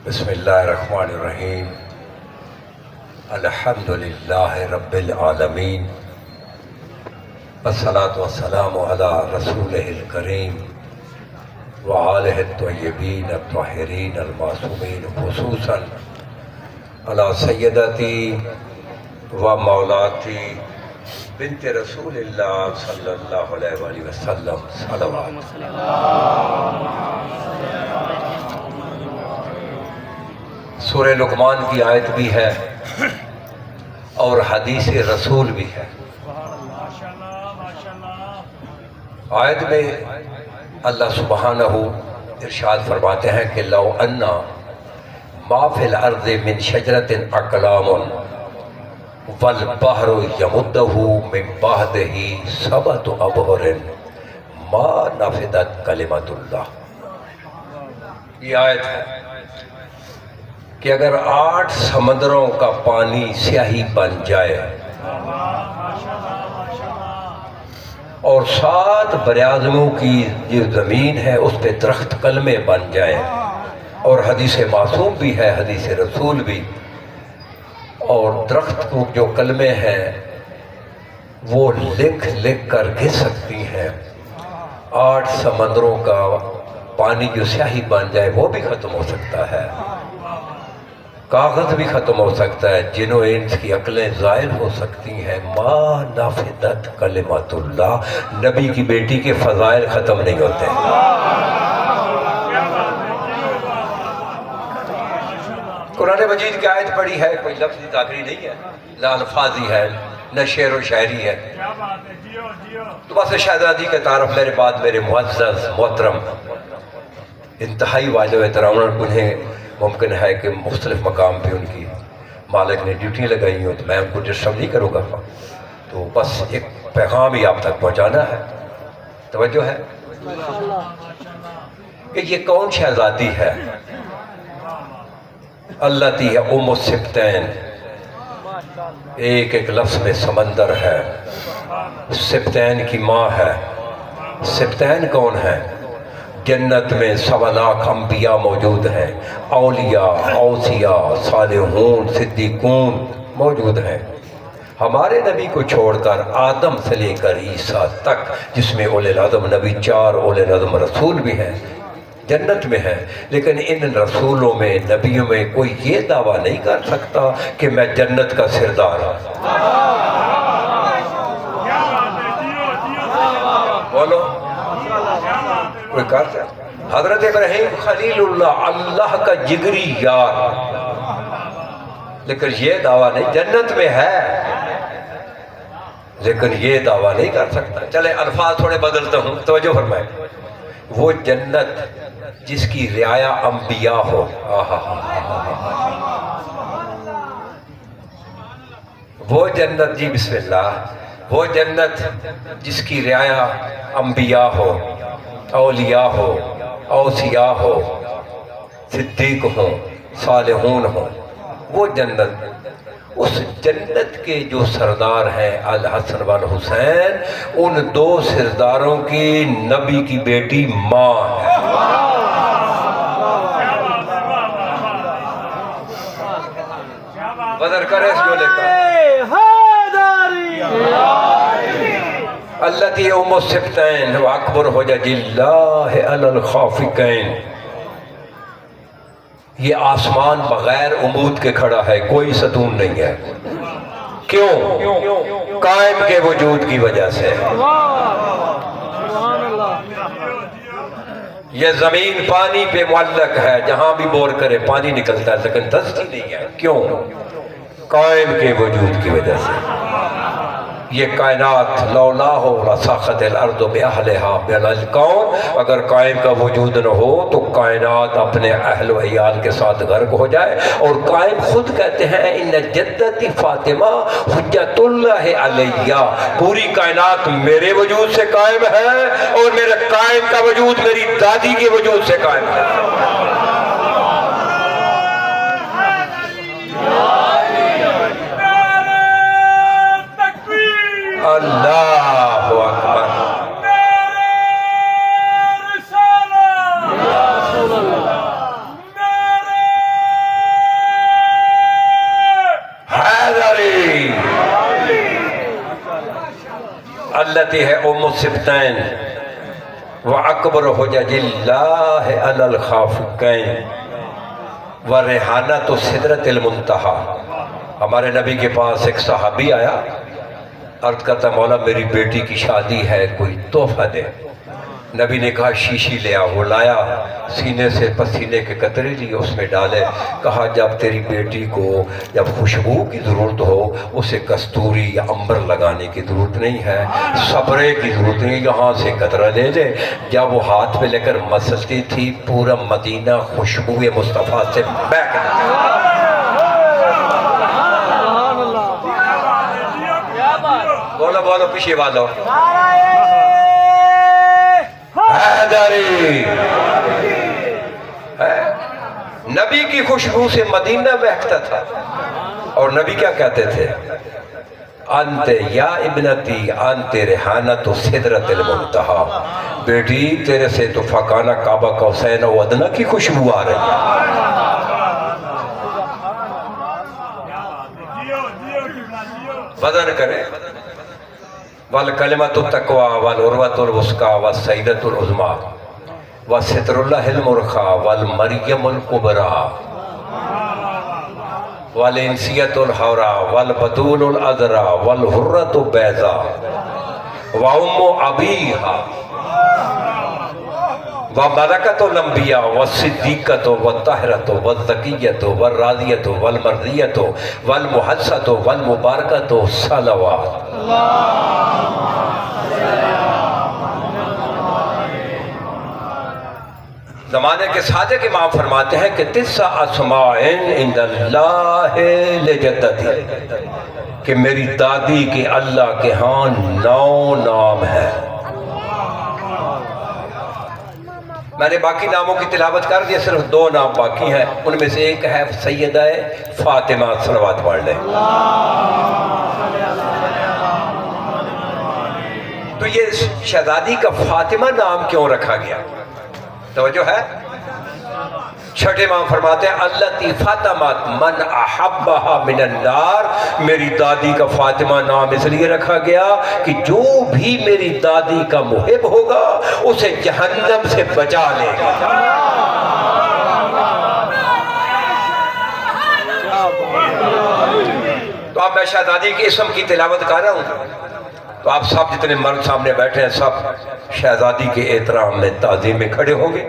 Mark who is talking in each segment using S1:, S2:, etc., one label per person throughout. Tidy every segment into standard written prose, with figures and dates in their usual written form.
S1: بسم اللہ الرحمن الرحیم الحمد للہ رب العالمین والصلاة والسلام علی رسولہ الکریم وآلہ الطیبین الطاہرین المعصومین خصوصاً علی سیدتی و مولاتی بنت رسول اللہ صلی اللہ علیہ وآلہ وسلم صلوات۔ سورہ لقمان کی آیت بھی ہے اور حدیث رسول بھی ہے۔ آیت میں اللہ سبحانہ ارشاد فرماتے ہیں کہ لو انا ما فی الارض من شجرۃ اقلام والبحر یمدہ من بعدہ سبعۃ ابحر ما نفدت کلمۃ اللہ۔ یہ آیت ہے کہ اگر 8 سمندروں کا پانی سیاہی بن جائے اور 7 براعظموں کی جو زمین ہے اس پہ درخت کلمے بن جائیں، اور حدیث معصوم بھی ہے، حدیث رسول بھی، اور درخت کو جو کلمے ہیں وہ لکھ لکھ کر گھس سکتی ہیں، 8 سمندروں کا پانی جو سیاہی بن جائے وہ بھی ختم ہو سکتا ہے، کاغذ بھی ختم ہو سکتا ہے، جن و انس کی عقلیں زائل ہو سکتی ہیں، ما نفدت کلمۃ اللہ۔ نبی کی بیٹی کے فضائل ختم نہیں ہوتے۔ قرآن مجید کی آیت پڑھی ہے، کوئی لفظی ذاکری نہیں ہے، نہ الفاظی ہے، نہ شعر و شاعری ہے۔ تو بس شہزادی کے تعارف میرے بعد میرے معزز محترم انتہائی واجب احترام، انہیں ممکن ہے کہ مختلف مقام پہ ان کی مالک نے ڈیوٹی لگائی ہوں، تو میں ان کو ڈسٹرب نہیں کروں گا، تو بس ایک پیغام ہی آپ تک پہنچانا ہے۔ توجہ ہے کہ یہ کون شہزادی ہے؟ اللہ تی ہے ام السبتین، ایک ایک لفظ میں سمندر ہے، سبتین کی ماں ہے۔ سبتین کون ہے؟ جنت میں 1.25 لاکھ انبیاء موجود ہیں، اولیاء، اوصیاء، صالحون، صدیقون موجود ہیں۔ ہمارے نبی کو چھوڑ کر آدم سے لے کر عیسیٰ تک، جس میں اولی العزم نبی 4 اولی العزم رسول بھی ہیں، جنت میں ہیں، لیکن ان رسولوں میں نبیوں میں کوئی یہ دعویٰ نہیں کر سکتا کہ میں جنت کا سردار ہوں۔ بولو کوئی کر سکتا؟ حضرت ابراہیم خلیل اللہ، اللہ کا جگری یار، لیکن یہ دعویٰ نہیں، جنت میں ہے لیکن یہ دعویٰ نہیں کر سکتا۔ چلے الفاظ تھوڑے بدلتا ہوں، توجہ فرمائیں۔ وہ جنت جس کی رعایا انبیاء ہو، وہ جنت، جی بسم اللہ، وہ جنت جس کی رعایا انبیاء ہو، اولیاء ہو، اوصیاء ہو، صدیق ہو، صالحون ہو، وہ جنت، اس جنت کے جو سردار ہیں الحسن والحسین، ان 2 سرداروں کی نبی کی بیٹی ماں ہے۔ بدر کرے اس جو لے کر اللتی ام السبتین و اکبر حجج اللہ علی الخافقین۔ یہ آسمان بغیر عمود کے کھڑا ہے، کوئی ستون نہیں ہے۔ کیوں؟ قائم کے وجود کی وجہ سے۔ یہ زمین پانی پہ معلق ہے، جہاں بھی بور کرے پانی نکلتا ہے، لیکن دستی نہیں ہے۔ کیوں؟ قائم کے وجود کی وجہ سے۔ یہ کائنات لولا ہو لساخت الارض باہلہا من الکون، اگر قائم کا وجود نہ ہو تو کائنات اپنے اہل و عیال کے ساتھ غرق ہو جائے۔ اور قائم خود کہتے ہیں ان جدتی فاطمہ حجت اللہ علیہ، پوری کائنات میرے وجود سے قائم ہے، اور میرے قائم کا وجود میری دادی کے وجود سے قائم ہے۔ اللہ اکبر۔ التي ہے ام السبتین واکبر حجج اللہ علی الخافقین ورحانۃ سدرۃ المنتہا۔ ہمارے نبی کے پاس ایک صحابی آیا، عرض کرتا مولا میری بیٹی کی شادی ہے، کوئی تحفہ دے۔ نبی نے کہا شیشی لے آ، وہ لایا، سینے سے پسینے کے قطرے لیے اس میں ڈالے، کہا جب تیری بیٹی کو جب خوشبو کی ضرورت ہو اسے کستوری یا عنبر لگانے کی ضرورت نہیں ہے، صبرے کی ضرورت نہیں، یہاں سے قطرہ لے لے۔ جب وہ ہاتھ میں لے کر مسلتی تھی پورا مدینہ خوشبو مصطفیٰ سے بہک گیا۔ بولو بولو پیچھے والو، حیدری۔ نبی کی خوشبو سے مدینہ بہکتا تھا، اور نبی کیا کہتے تھے؟ انت یا ابنتی انت ریحانۃ سدرۃ المنتہا، بیٹی تیرے سے تو فکانہ کعبہ قوسین و ادنیٰ کی خوشبو آ رہی ہے۔ وزن کرے والکلمۃ التقویٰ والعروۃ الوثقیٰ والسیدۃ العظمیٰ وستر اللہ المرخیٰ والمریم الکبریٰ والانسیۃ الحوریٰ والبتول العذراء والحرۃ البیضاء وام ابیہا وملکۃ الانبیاء والصدیقۃ والطاہرۃ والزکیۃ والراضیۃ والمرضیۃ والمحدثۃ والمبارکۃ صلوات۔ زمانے کے صادق امام فرماتے ہیں کہ تسع اسماء عند اللہ لجدتی، کہ میری دادی کے اللہ کے ہاں 9 نام ہیں۔ میں نے باقی ناموں کی تلاوت کر دیا، صرف 2 نام باقی ہیں، ان میں سے ایک ہے سیدہ فاطمہ، صلوات پڑھ لیں۔ تو یہ شہزادی کا فاطمہ نام کیوں رکھا گیا؟ توجہ ہے؟ چھٹے امام فرماتے ہیں اللتی فاطمت من احبہا من النار، میری دادی کا فاطمہ نام اس لیے رکھا گیا کہ جو بھی میری دادی کا محب ہوگا اسے جہنم سے بچا لے گا۔ تو اب میں شہزادی کے اسم کی تلاوت کر رہا ہوں، تو آپ سب جتنے مرد سامنے بیٹھے ہیں سب شہزادی کے احترام میں تعظیم میں کھڑے ہوں گے،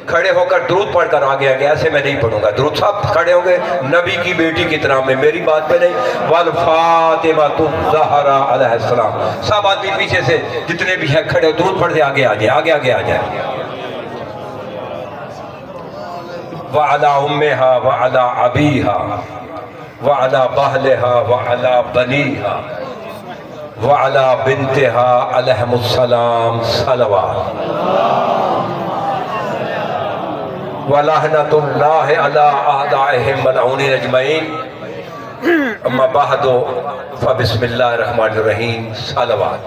S1: کھڑے ہو کر درود پڑھ کر آگے آگے، ایسے میں نہیں پڑھوں گا، درود سب کھڑے ہوں گے نبی کی بیٹی کی طرح میں، میری بات پہ نہیں۔ والفاطمۃ الزہرا علیہ السلام، سب آدمی پیچھے سے جتنے بھی ہیں کھڑے درود پڑھ دے، آگے آ جائے، آگے آگے آ جائے۔ وعلی امہا وعلی ابیہا وعلی بہلہا وعلی بنیہا وعلی بنتہا علیہم السلام صلوات۔ وَلَحْنَةُ اللَّهِ عَلَىٰ أَعْدَائِهِمْ مَلْعُونِينَ أَجْمَعِينَ اما بعد فبسم اللہ الرحمن الرحیم صلوات۔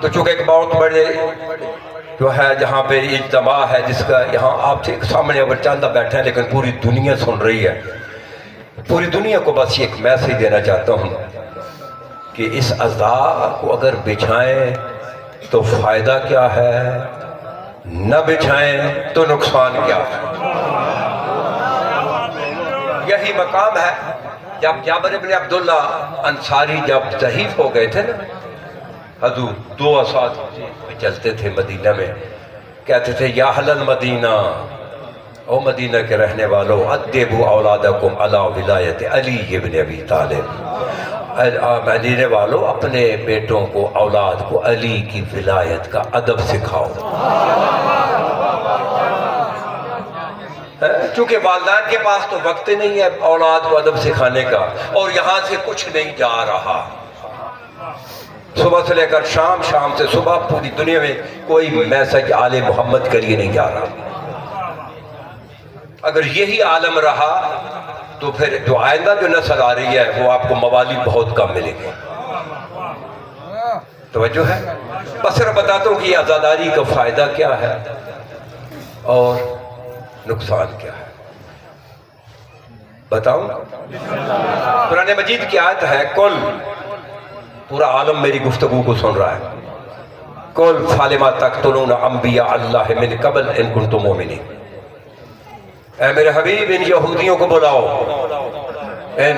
S1: تو چونکہ ایک بہت بڑے جو ہے جہاں پہ اجتماع ہے، جس کا یہاں آپ سے سامنے اگر چاندہ بیٹھے ہیں لیکن پوری دنیا سن رہی ہے، پوری دنیا کو بس ایک میسیج دینا چاہتا ہوں کہ اس عزا کو اگر بچھائیں تو فائدہ کیا ہے، نہ بچھائیں تو نقصان کیا ہے۔ یہی مقام ہے جب جابر بن عبداللہ انصاری جب ضعیف ہو گئے تھے نا، حضور 2 ساتھ چلتے تھے مدینہ میں، کہتے تھے یا اہل المدینہ، او مدینہ کے رہنے والوں، ادبوا اولادکم علی ولایت علی بن ابی طالب، مدینے والوں اپنے بیٹوں کو، اولاد کو علی کی ولایت کا ادب سکھاؤ۔ چونکہ والدین کے پاس تو وقت نہیں ہے اولاد کو ادب سکھانے کا، اور یہاں سے کچھ نہیں جا رہا، صبح سے لے کر شام، شام سے صبح، پوری دنیا میں کوئی میسج آل محمد کے لیے نہیں جا رہا۔ اگر یہی عالم رہا تو پھر جو آئندہ جو نسل آ رہی ہے وہ آپ کو موالی بہت کم ملے گی۔ توجہ ہے؟ بس صرف بتاتا ہوں کہ یہ عزاداری کا فائدہ کیا ہے اور نقصان کیا ہے۔ بتاؤں؟ قرآن مجید کی آیت ہے، کل، پورا عالم میری گفتگو کو سن رہا ہے، کل فالما تقتلون انبیاء اللہ من قبل ان کنتم مومنین، اے میرے حبیب ان یہودیوں کو بلاؤ، ان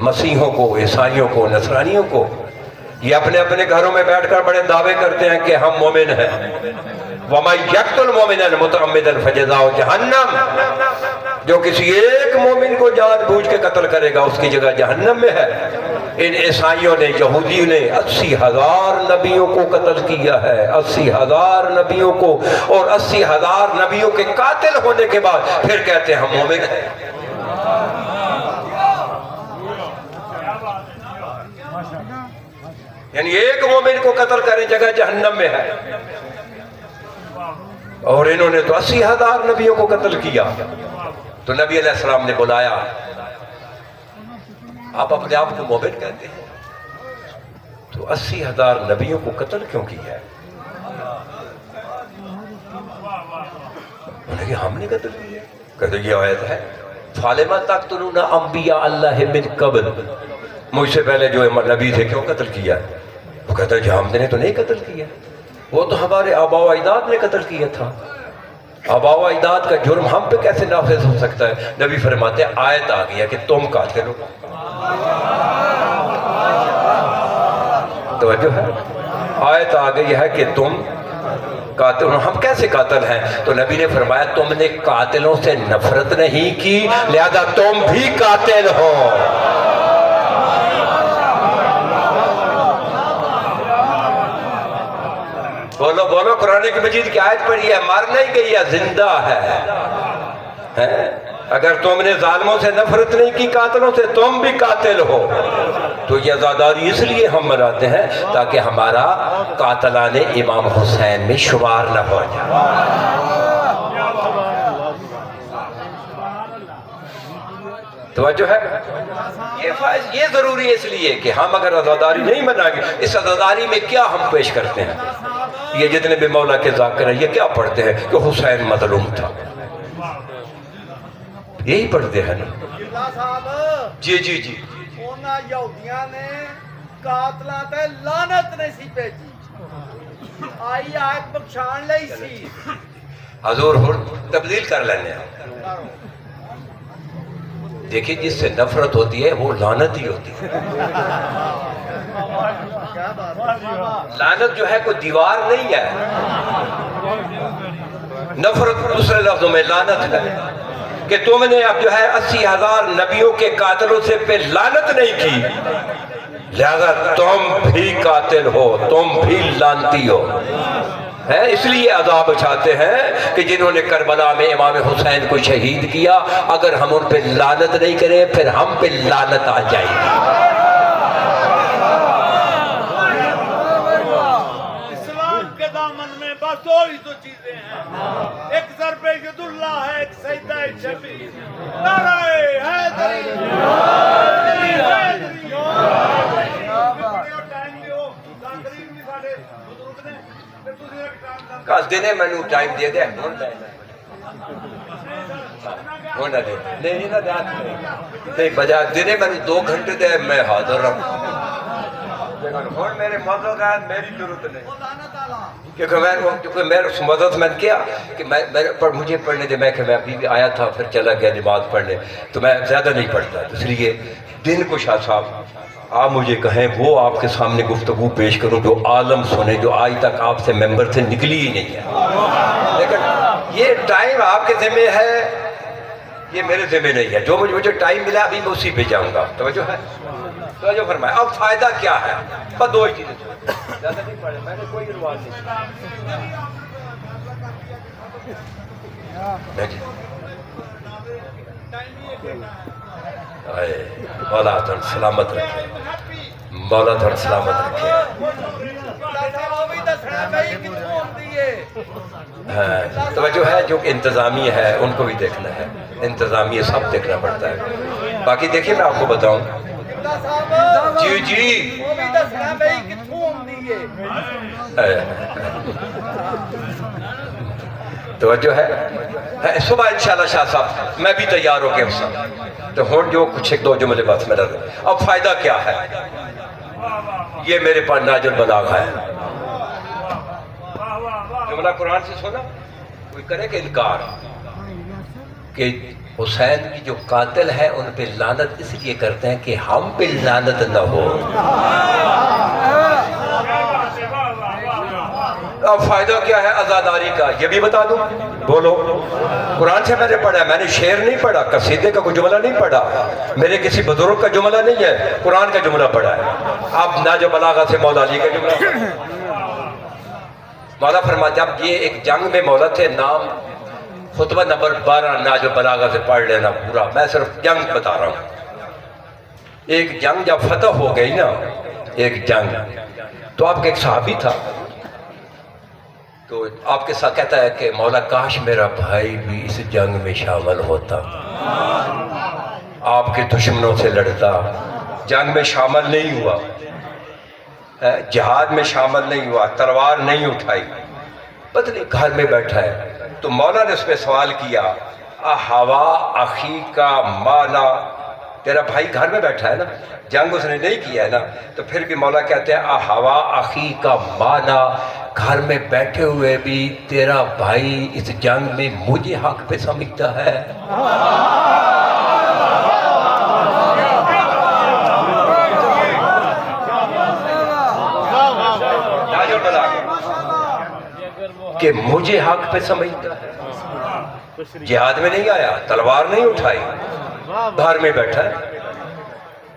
S1: مسیحوں کو، عیسائیوں کو، نصرانیوں کو، یہ اپنے اپنے گھروں میں بیٹھ کر بڑے دعوے کرتے ہیں کہ ہم مومن ہیں، وَمَن يَقْتُلْ مُؤْمِنًا مُتَعَمِّدًا فَجَزَاؤُهُ جَهَنَّمُ، جو کسی ایک مومن کو جان بوجھ کے قتل کرے گا اس کی جگہ جہنم میں ہے۔ ان عیسائیوں نے، یہودیوں نے 80,000 نبیوں کو قتل کیا ہے، 80,000 نبیوں کو، اور 80,000 نبیوں کے قاتل ہونے کے بعد پھر کہتے ہیں ہم مومن ہیں۔ یعنی ایک مومن کو قتل کرے جگہ جہنم میں ہے، اور انہوں نے تو 80,000 نبیوں کو قتل کیا۔ تو نبی علیہ السلام نے بلایا، آپ اپنے آپ کو مومن کہتے ہیں تو 80,000 نبیوں کو قتل کیوں کیا ہے؟ انہوں نے کہا ہم نے قتل کیا، کہتے یہ آیت ہے فَلِمَ تَقْتُلُونَ أَنْبِيَاءَ اللَّهِ مِنْ قَبْلُ، مجھ سے پہلے جو نبی تھے کیوں قتل کیا ہے؟ وہ کہتا ہے ہم نے تو نہیں قتل کیا، وہ تو ہمارے آباء و اجداد نے قتل کیا تھا، آباء و اجداد کا جرم ہم پہ کیسے نافذ ہو سکتا ہے؟ نبی فرماتے ہیں آیت آ گیا کہ تم قاتل ہو۔ توجہ ہے، آیت آ گئی ہے کہ تم قاتل ہو، ہم کیسے قاتل ہیں؟ تو نبی نے فرمایا تم نے قاتلوں سے نفرت نہیں کی لہذا تم بھی قاتل ہو۔ بولو بولو، قرآن مجید کی آیت پڑھی ہے، مر نہیں گئی ہے، زندہ ہے۔ اگر تم نے ظالموں سے نفرت نہیں کی قاتلوں سے، تم بھی قاتل ہو۔ تو یہ عزاداری اس لیے ہم مناتے ہیں تاکہ ہمارا قاتلان امام حسین میں شمار نہ ہو جائے۔ توجہ ہے، یہ ضروری ہے اس لیے کہ ہم اگر عزاداری نہیں منائیں گے، اس عزاداری میں کیا ہم پیش کرتے ہیں؟ یہ جتنے بھی مولا کے ذاکر ہیں یہ کیا پڑھتے ہیں کہ حسین مظلوم تھا، یہی پڑھتے ہیں نا؟ جی جی جی،
S2: اونا یہودیاں نے قاتلاں تے لعنت نہیں سی بھیجی، آئی آیت بخشان لئی سی۔
S1: حضور تبدیل کر لینے ہیں، دیکھیں جس سے نفرت ہوتی ہے وہ لعنت ہی ہوتی ہے۔ لعنت جو ہے کوئی دیوار نہیں ہے، نفرت دوسرے لفظوں میں لعنت ہے کہ تم نے اب جو ہے 80,000 نبیوں کے قاتلوں سے پہ لعنت نہیں کی لہذا تم بھی قاتل ہو، تم بھی لعنتی ہو۔ اس لیے عذاب اچھاتے ہیں کہ جنہوں نے کربلا میں امام حسین کو شہید کیا، اگر ہم ان پہ لعنت نہیں کریں پھر ہم پہ لعنت آ جائے گی۔
S2: اسلام کے دامن میں بس دو ہی تو چیزیں ہیں، ایک ضرب ید اللہ ہے، ایک سجدہ شبیر۔ نعرہ حیدری،
S1: کس دینے میں نو ٹائم دے دے ہونا دے نہیں نہ دیا نہیں بجا دینے میں 2 گھنٹے دے میں حاضر رہا ہوں۔ میرے مدد ہے میری ضرورت نہیں، کیونکہ میں مدد میں کیا کہ مجھے پڑھنے دے، میں کہ میں ابھی بھی آیا تھا پھر چلا گیا نماز پڑھنے، تو میں زیادہ نہیں پڑھتا، اس لیے دن کو شاہ صاحب آپ مجھے کہیں وہ آپ کے سامنے گفتگو پیش کروں جو عالم سنے، جو آج تک آپ سے ممبر سے نکلی ہی نہیں ہے۔ لیکن یہ ٹائم آپ کے ذمہ ہے، یہ میرے ذمہ نہیں ہے، جو مجھے ٹائم ملا ابھی میں اسی پہ جاؤں گا۔ توجہ ہے، توجہ فرمائے۔ اب فائدہ کیا ہے؟ بس 2 ہی چیزیں، زیادہ نہیں پڑھے، میں نے کوئی رواج نہیں۔ مولا تھوڑا سلامت رکھے، مولا تھوڑا سلامت رکھے۔ توجہ ہے، جو انتظامی ہے ان کو بھی دیکھنا ہے، انتظامی سب دیکھنا پڑتا ہے۔ باقی دیکھیں میں آپ کو بتاؤں، جی جی توجہ ہے صبح انشاءاللہ شاہ صاحب میں بھی تیار ہو کے اس تو ہون جو کچھ ایک دو جملے بات میرا اب فائدہ کیا ہے یہ میرے پاس ناج البلاغ ہے جملہ قرآن سے سنا کوئی کرے کہ انکار کہ حسین کی جو قاتل ہے ان پہ لعنت اس لیے کرتے ہیں کہ ہم پہ لعنت نہ ہو اب فائدہ کیا ہے عزاداری کا یہ بھی بتا دوں بولو قرآن سے میں نے پڑھا ہے میں نے شعر نہیں پڑھا قصیدے کا کوئی جملہ نہیں پڑھا میرے کسی بزرگ کا جملہ نہیں ہے قرآن کا جملہ پڑھا ہے اب ناج بلاغہ سے مولا علی کا جملہ مولا فرما جب یہ ایک جنگ میں مولا تھے نام خطبہ نمبر 12 ناج بلاغہ سے پڑھ لینا پورا میں صرف جنگ بتا رہا ہوں ایک جنگ جب فتح ہو گئی نا ایک جنگ تو آپ کے ایک صحابی تھا تو آپ کے ساتھ کہتا ہے کہ مولا کاش میرا بھائی بھی اس جنگ میں شامل ہوتا آپ کے دشمنوں سے لڑتا جنگ میں شامل نہیں ہوا جہاد میں شامل نہیں ہوا تلوار نہیں اٹھائی پتہ نہیں گھر میں بیٹھا ہے تو مولا نے اس پہ سوال کیا احوا اخی کا مالا تیرا بھائی گھر میں بیٹھا ہے نا جنگ اس نے نہیں کیا ہے نا تو پھر بھی مولا کہتے ہیں احوا اخی کا مالا گھر میں بیٹھے ہوئے بھی تیرا بھائی اس جنگ میں مجھے حق پہ سمجھتا ہے کہ مجھے حق پہ سمجھتا ہے جہاد میں نہیں آیا تلوار نہیں اٹھائی گھر میں بیٹھا ہے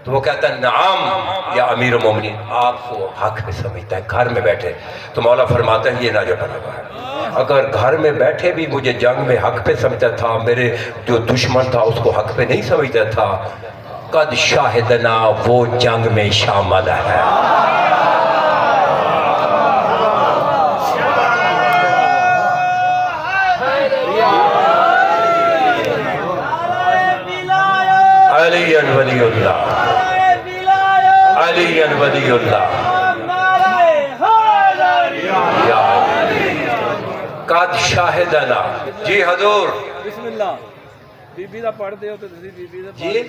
S1: تو وہ کہتا ہے نعم یا امیر المومنین آپ کو حق پہ سمجھتا ہے گھر میں بیٹھے تو مولا فرماتا ہے یہ ناج بلاغہ ہے اگر گھر میں بیٹھے بھی مجھے جنگ میں حق پہ سمجھتا تھا میرے جو دشمن تھا اس کو حق پہ نہیں سمجھتا تھا قد شاہدنا وہ جنگ میں شامل ہے علی ولی اللہ علی ولی اللہ قد شاہدنا جی حضور
S3: بسم اللہ بی بی دا پڑھ دے ہو تو بی بی دا
S1: جی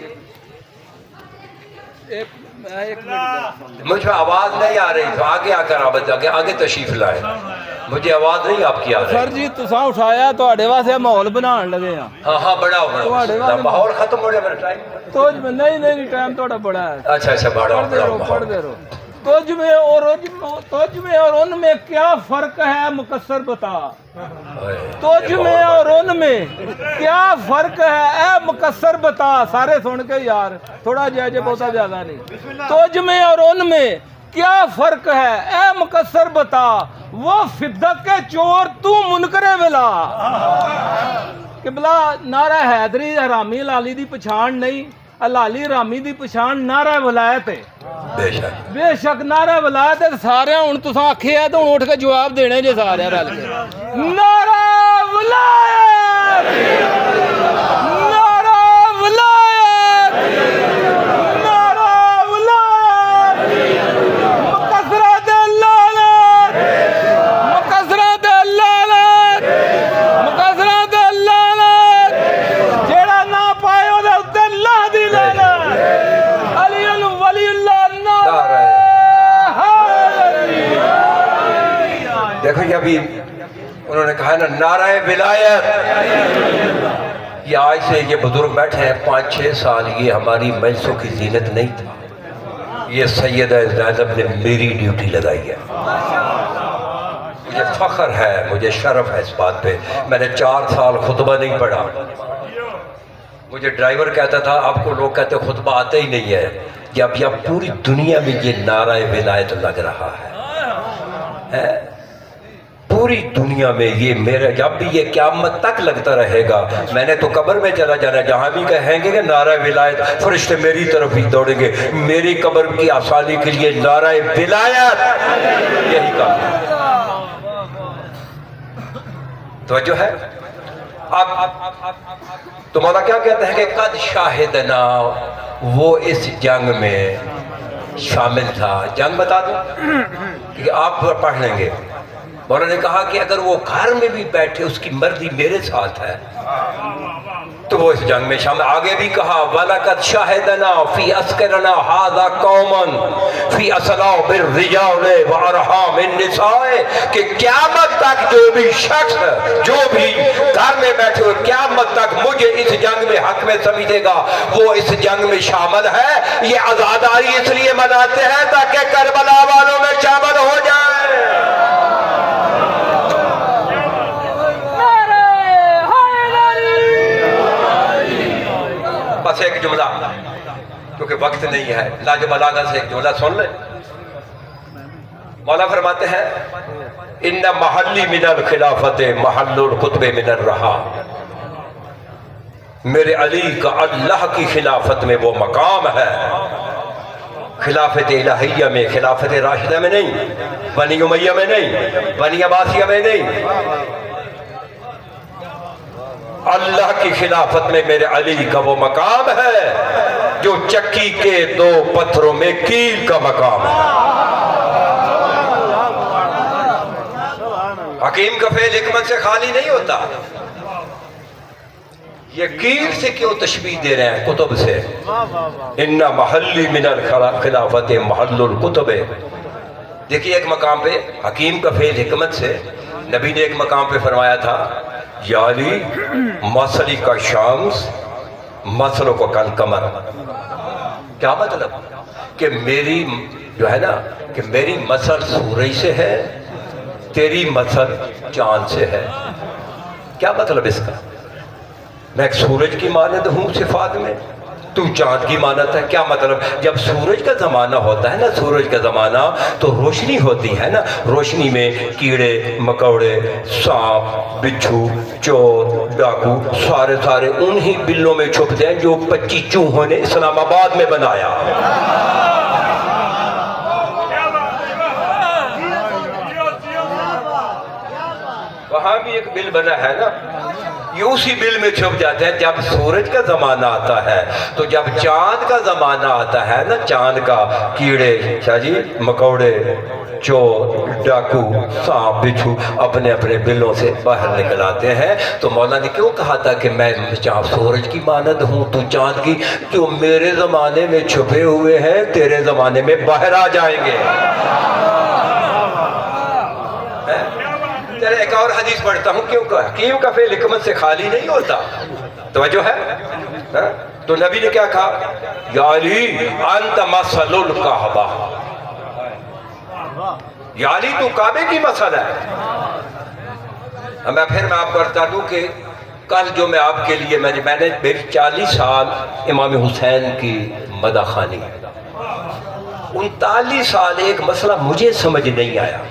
S3: ایک منٹ
S1: مجھے آواز نہیں آ رہی تو آگے آ کر آگے تشریف لائے مجھے آواز نہیں آپ کی آ رہی
S3: سر جی تساں اٹھایا تواڈے واسطے ماحول بنان لگے ہاں
S1: ہاں بڑا ماحول ختم ہو گیا میرا ٹائم
S3: تو نہیں ٹائم تواڈا بڑا ہے
S1: اچھا بڑا
S3: پڑھ دے رہو تجھ میں اور ان میں کیا فرق ہے مقصر بتا تجھ میں اور ان میں کیا فرق ہے اے مقصر بتا سارے سن کے یار تھوڑا جائے بہتا زیادہ نہیں تجھ میں اور ان میں کیا فرق ہے اے مقصر بتا وہ فدق کے چور تو منکر ولا قبلہ نعرہ حیدری حرامی لالی دی پچھان نہیں لالی رامی دی پچھان نعرہ ولایت ہے بے شک نعرہ ولایت ہے سارے ہن تساں آکھے ہے تو اٹھ کے جواب دینے جے سارے رل کے نعرہ ولایت نعرہ ولایت نعرہ ولایت مکثرت لعنت مکثرت لعنت مکثرت لعنت جیڑا نہ پائے او دے اوتے اللہ دی لعنت علی ولی اللہ
S1: دیکھو یہ ابھی انہوں نے کہا نا نعرہ ولایت یہ آج سے یہ بزرگ بیٹھے ہیں 5-6 سال یہ ہماری مجلسوں کی زینت نہیں تھا یہ سیدہ زینب نے میری ڈیوٹی لگائی ہے مجھے فخر ہے مجھے شرف ہے اس بات پہ میں نے 4 سال خطبہ نہیں پڑھا مجھے ڈرائیور کہتا تھا آپ کو لوگ کہتے خطبہ آتے ہی نہیں ہے جب پوری دنیا میں یہ نعرہ ولایت لگ رہا ہے پوری دنیا میں یہ میرے جب بھی یہ قیامت تک لگتا رہے گا میں نے تو قبر میں چلا جانا جہاں بھی کہیں گے کہ نعرہ ولایت فرشتے میری طرف ہی دوڑیں گے میری قبر کی آسانی کے لیے نعرہ ولایت یہی کہا توجہ ہے اب تو مولا کیا کہتے ہیں کہ قد شاہدنا وہ اس جنگ میں شامل تھا جنگ بتا دوں کہ آپ پڑھ لیں گے مولا نے کہا کہ اگر وہ گھر میں بھی بیٹھے اس کی مرضی میرے ساتھ ہے تو وہ اس جنگ میں شامل. آگے بھی کہا وَلَقَدْ شَهِدْنَا فِي أَسْكَرِنَا هَذَا قَوْمًا فِي أَصْلَابِ الرِّجَالِ وَأَرْحَامِ النِّسَاءِ کہ قیامت تک جو بھی شخص جو بھی گھر میں بیٹھے ہوئے قیامت تک مجھے اس جنگ میں حق میں سمجھے گا وہ اس جنگ میں شامل ہے. یہ عزاداری اس لیے مناتے ہیں تاکہ کربلا والوں میں شامل ہو جائے. بس ایک جملہ کیونکہ وقت نہیں ہے لاج بلاغت سے ایک جملہ سن لیں. مولا فرماتے ہیں ان محلی من الخلافت محل القطب من الرہا. میرے علی کا اللہ کی خلافت میں وہ مقام ہے خلافت الہیہ میں, خلافت راشدہ میں نہیں, بنی امیہ میں نہیں, بنی عباسیہ میں نہیں, اللہ کی خلافت میں میرے علی کا وہ مقام ہے جو چکی کے 2 پتھروں میں کیل کا مقام ہے. حکیم کا فعل حکمت سے خالی نہیں ہوتا. یہ کیل سے کیوں تشبیہ دے رہے ہیں کتب سے؟ ان محلی من الخلافت محل الکتب. دیکھیے ایک مقام پہ حکیم کا فعل حکمت سے نبی نے ایک مقام پہ فرمایا تھا یا علی مسلی کا شمس مسلوں کو کل قمر. کیا مطلب کہ میری جو ہے نا کہ میری مثل سورج سے ہے تیری مثل چاند سے ہے. کیا مطلب اس کا؟ میں ایک سورج کی مانند ہوں صفات میں, تو چاند کی مانند ہے. کیا مطلب؟ جب سورج کا زمانہ ہوتا ہے نا, سورج کا زمانہ تو روشنی ہوتی ہے نا, روشنی میں کیڑے مکوڑے سانپ بچھو چور ڈاکو سارے انہی بلوں میں چھپتے ہیں جو 25 چوہوں نے اسلام آباد میں بنایا. وہاں بھی ایک بل بنا ہے نا, یہ اسی بل میں چھپ جاتے ہیں. جب سورج کا زمانہ آتا ہے تو جب چاند کا زمانہ آتا ہے نا, چاند کا کیڑے شاہ جی مکوڑے چور ڈاکو سانپ بچھو اپنے اپنے بلوں سے باہر نکل آتے ہیں. تو مولا نے کیوں کہا تھا کہ میں سورج کی مانند ہوں تو چاند کی؟ جو میرے زمانے میں چھپے ہوئے ہیں تیرے زمانے میں باہر آ جائیں گے. ایک اور حدیث پڑھتا ہوں کیوں کہ حکیم کا فعل حکمت سے خالی نہیں ہوتا. توجہ ہے؟ تو نبی نے کیا کہا یا علی انت مثل الکعبہ. یا علی تو کعبے کی مثل ہے. میں آپ کو بتا دوں کہ کل جو میں آپ کے لیے میں نے 40 سال امام حسین کی مدح خوانی, 39 سال ایک مسئلہ مجھے سمجھ نہیں آیا.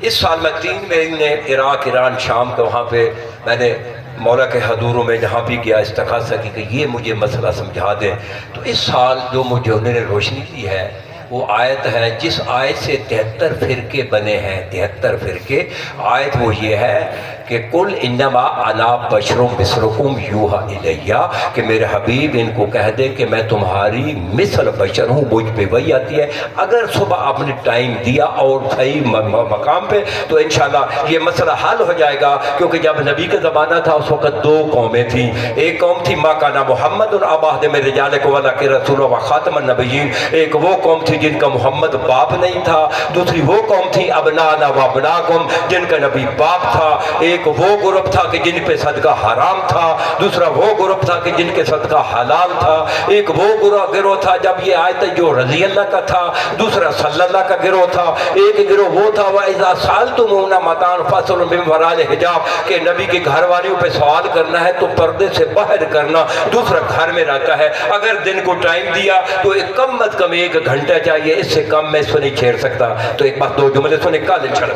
S1: اس سال میں 3 مہینے عراق ایران شام کے وہاں پہ میں نے مولا کے حضوروں میں جہاں بھی گیا استغاثہ کی کہ یہ مجھے مسئلہ سمجھا دیں. تو اس سال جو مجھے انہوں نے روشنی دی ہے وہ آیت ہے جس آیت سے 73 فرقے بنے ہیں. 73 فرقے. آیت وہ یہ ہے کہ کل انما انا بشر مثلکم یوحا الیہ, کہ میرے حبیب ان کو کہہ دے کہ میں تمہاری مثل بشر ہوں, مجھ پہ وہی آتی ہے. اگر صبح آپ نے ٹائم دیا اور صحیح مقام پہ تو انشاءاللہ یہ مسئلہ حل ہو جائے گا. کیونکہ جب نبی کا زمانہ تھا اس وقت 2 قومیں تھیں. ایک قوم تھی ما کانا محمد العباد میں رجال کو ولا کہ رسول و خاتم النبیین. ایک وہ قوم تھی جن کا محمد باپ نہیں تھا. دوسری وہ قوم تھی ابنانا و ابناکم جن کا نبی باپ تھا. ایک وہ گروپ تھا کہ جن پہ صدقہ حرام تھا. دوسرا وہ گروپ تھا کہ جن کے صدقہ حلال تھا. ایک وہ گروہ تھا جب یہ آیت جو رضی اللہ کا تھا. دوسرا صلی اللہ کا گروہ تھا. ایک گروہ وہ تھا وَإِذَا سَأَلْتُمُونَ مَتَاعًا فَاسْأَلُوا مِنْ وَرَاءِ الْحِجَابِ کہ نبی کے گھر والیوں پہ سوال کرنا ہے تو پردے سے باہر کرنا. دوسرا گھر میں رہتا ہے. اگر دن کو ٹائم دیا تو کم از کم 1 گھنٹہ چاہیے, اس سے کم میں اس کو نہیں چھیڑ سکتا. تو ایک بات 2 جملے سنے کالے چھڑ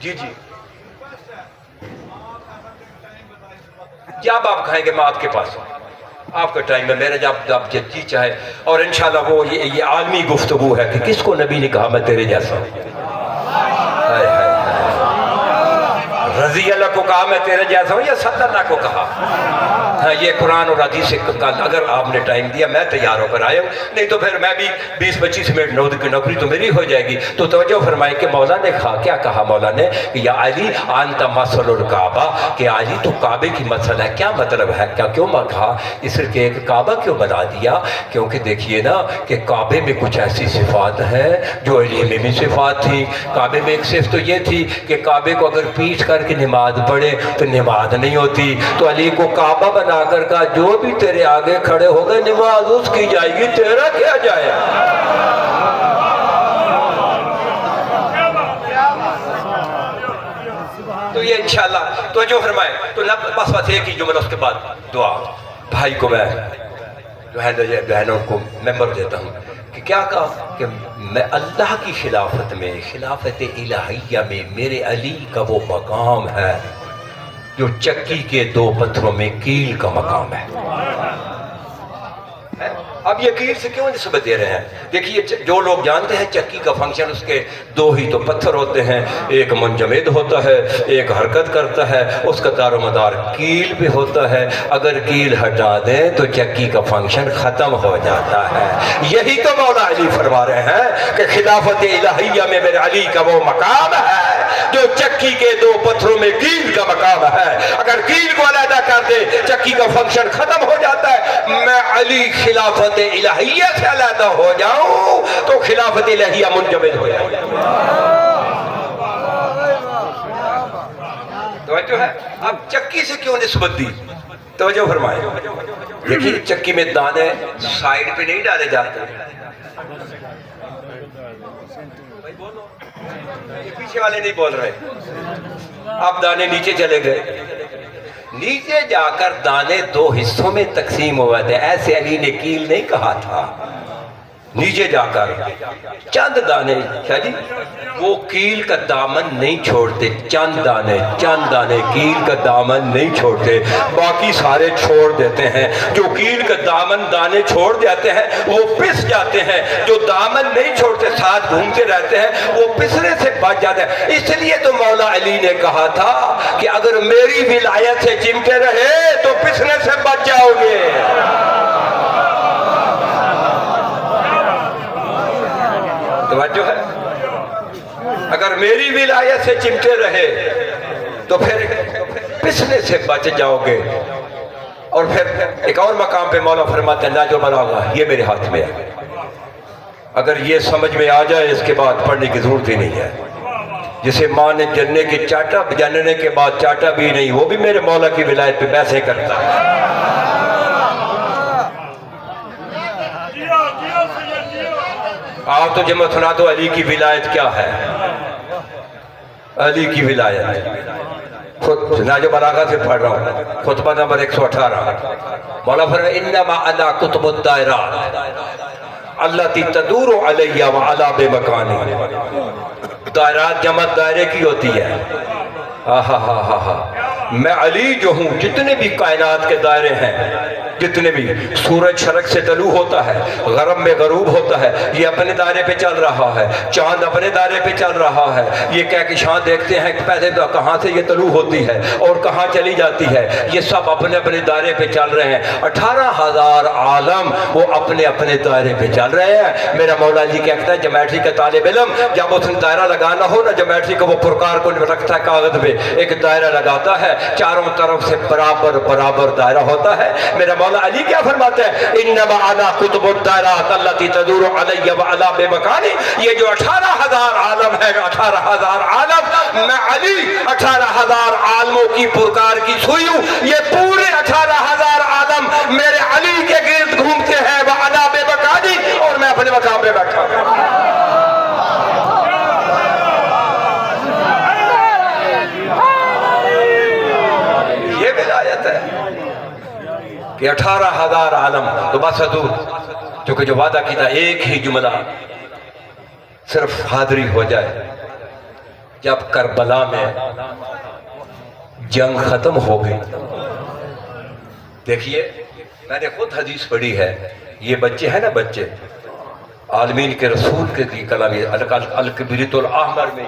S1: جی جب آپ کھائیں گے میں آپ کے پاس ہوں. آپ کا ٹائم ہے میرا جب جی چاہے. اور انشاءاللہ وہ یہ عالمی گفتگو ہے کہ کس کو نبی نے کہا میں تیرے جیسا ہوں. رضی اللہ کو کہا میں تیرے جیسا ہوں یا صلی اللہ کو کہا؟ ہاں یہ قرآن اور حدیث کا اگر آپ نے ٹائم دیا میں تیار ہو کر آیا ہوں، نہیں تو پھر میں بھی 20-25 منٹ کی نوکری تو میری ہو جائے گی۔ تو توجہ فرمائے کہ مولا نے کیا کہا مولا نے کہ یا علی انت مثل الکعبہ، کہ علی تو کعبے کی مثل ہے۔ کیا مطلب ہے؟ کیوں کہا اس لیے کہ ایک کعبہ کیوں بنا دیا؟ کیونکہ دیکھیے نا کہ کعبے میں کچھ ایسی صفات ہیں جو علی میں بھی صفات تھیں۔ کعبے میں ایک صفت تو یہ تھی کہ کعبے کو اگر پیٹ کر کے نماز پڑھے تو نماز نہیں ہوتی، تو علی کو کعبہ بنا کر کہا جو بھی تیرے آگے کھڑے ہو گئے نماز اس کی جائے گی، تیرا کیا جائے۔ تو یہ انشاءاللہ تو جو فرمائے تو بس ایک ہی جملہ اس کے بعد دعا۔ بھائی کو میں بہنوں کو ممبر دیتا ہوں کہ کیا کہا کہ میں اللہ کی خلافت میں، خلافت الہیہ میں میرے علی کا وہ مقام ہے جو چکی کے 2 پتھروں میں کیل کا مقام ہے۔ اب یہ کیل سے کیوں نسبت دے رہے ہیں؟ دیکھیے جو لوگ جانتے ہیں چکی کا فنکشن اس کے 2 ہی تو پتھر ہوتے ہیں، ایک منجمد ہوتا ہے، ایک حرکت کرتا ہے، اس کا دار و مدار کیل پہ ہوتا ہے۔ اگر کیل ہٹا دیں تو چکی کا فنکشن ختم ہو جاتا ہے۔ یہی تو مولا علی فرما رہے ہیں کہ خلافت الہیہ میں میرے علی کا وہ مقام ہے جو چکی کے 2 پتھروں میں کیل کا مقام ہے۔ اگر کیل کو علیحدہ کر دے چکی کا فنکشن ختم ہو جاتا ہے۔ میں علی خلافت الہیہ سے علیحدہ ہو جاؤں تو خلافت الہیہ منجمد ہو جائے۔ توجہ ہے؟ اب چکی سے کیوں نسبت دی؟ توجہ فرمائے۔ دیکھیے چکی میں دانے سائیڈ پہ نہیں ڈالے جاتے، پیچھے والے نہیں بول رہے، اب دانے نیچے چلے گئے، نیچے جا کر دانے 2 حصوں میں تقسیم ہوئے تھے۔ ایسے علی نے کیل نہیں کہا تھا، نیچے جا کر چند دانے، کیا جی وہ کیل کا دامن نہیں چھوڑتے، چند دانے کیل کا دامن نہیں چھوڑتے، باقی سارے چھوڑ دیتے ہیں۔ جو کیل کا دانے چھوڑ جاتے ہیں وہ پس جاتے ہیں، جو دامن نہیں چھوڑتے ساتھ گھومتے رہتے ہیں وہ پسنے سے بچ جاتے ہیں۔ اس لیے تو مولا علی نے کہا تھا کہ اگر میری ولایت سے چمٹے رہے تو پسنے سے بچ جاؤ گے۔ توجہ ہے؟ اگر میری ولایت سے چمٹے رہے تو پھر پسنے سے بچ جاؤ گے۔ اور پھر ایک اور مقام پہ مولا فرماتے ہیں جو بلاغہ یہ میرے ہاتھ میں ہے، اگر یہ سمجھ میں آ جائے اس کے بعد پڑھنے کی ضرورت ہی نہیں ہے۔ جسے ماں نے جننے کے جننے کے بعد چاٹا بھی نہیں، وہ بھی میرے مولا کی ولایت پہ بحثیں کرتا ہے۔ آپ تو جمع سنا تو علی کی ولایت کیا ہے؟ علی کی ولایت خود ناجو بلاغہ سے پڑھ رہا ہوں، خطبہ نمبر 118۔ مولا فرمائے انما انا کتب الدائرات التی تدور علیہ وعلا بمکانی۔ دائرات جمع دائرے کی ہوتی ہے۔ میں علی جو ہوں، جتنے بھی کائنات کے دائرے ہیں، جتنے بھی سورج شرق سے طلوع ہوتا ہے، غرب میں غروب ہوتا ہے، یہ اپنے دائرے پہ چل رہا ہے، چاند اپنے دائرے پہ چل رہا ہے۔ یہ کہکشاں دیکھتے ہیں کہ پہلے کہاں سے یہ طلوع ہوتی ہے اور کہاں چلی جاتی ہے، یہ سب اپنے اپنے دائرے پہ چل رہے ہیں۔ 18,000 عالم وہ اپنے اپنے دائرے پہ چل رہے ہیں۔ میرا مولا جی کہتا ہے جیومیٹری کا طالب علم جب اس نے دائرہ لگانا ہو نا، جیومیٹری کو وہ پرکار کو رکھتا ہے کاغذ پہ، ایک دائرہ لگاتا ہے، چاروں طرف سے برابر دائرہ ہوتا ہے۔ میرا مولا علی کیا فرماتا ہے؟ انما انا کتب الدائرات التی تدور علی وعلا بمکانی۔ یہ جو 18,000 عالم ہے، 18,000 عالم، میں علی 18,000 عالموں کی پرکار کی سوئی ہوں۔ یہ پورے 18,000 عالم میرے علی کے گرد گھومتے ہیں وعلا بمکانی، اور میں اپنے مقام پہ بیٹھا ہوں۔ یہ ولایت ہے کہ 18,000 عالم تو بس حضور چونکہ جو وعدہ کیا تھا ایک ہی جملہ صرف حاضری ہو جائے۔ جب کربلا میں جنگ ختم ہو گئی، دیکھیے میں نے خود حدیث پڑھی ہے، یہ بچے ہیں نا بچے، عالمین کے رسول کے کلام الکبریت الاحمر میں